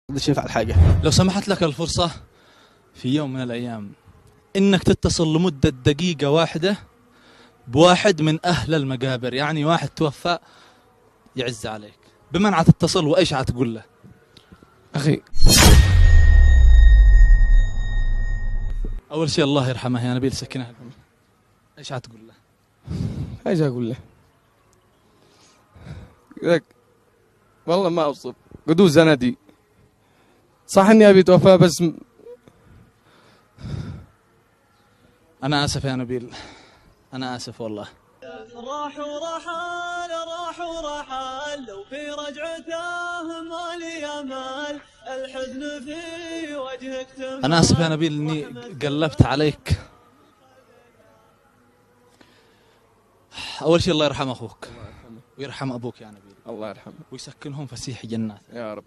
بديش يفعل حاجة. لو سمحت لك الفرصة في يوم من الأيام إنك تتصل لمدة دقيقة واحدة بواحد من أهل المقابر، يعني واحد توفى يعز عليك، بمن عتتصل وإيش عتقول له؟ أخي أول شيء الله يرحمه يا نبيل سكنه القبر، إيش عتقول له؟ ايش اقول له؟ لك والله ما اوصف، قدوس زندي. صح اني ابي توفى بس أنا آسف يا نبيل، أنا آسف والله. راح ورحل راح ورحل لو في رجعته مالي امل الحزن في وجهك تمل. أنا آسف يا نبيل إني قلبت عليك. أول شيء الله يرحم أخوك ويرحم أبوك يا نبيل الله يرحمه ويسكنهم فسيح جنات يا رب.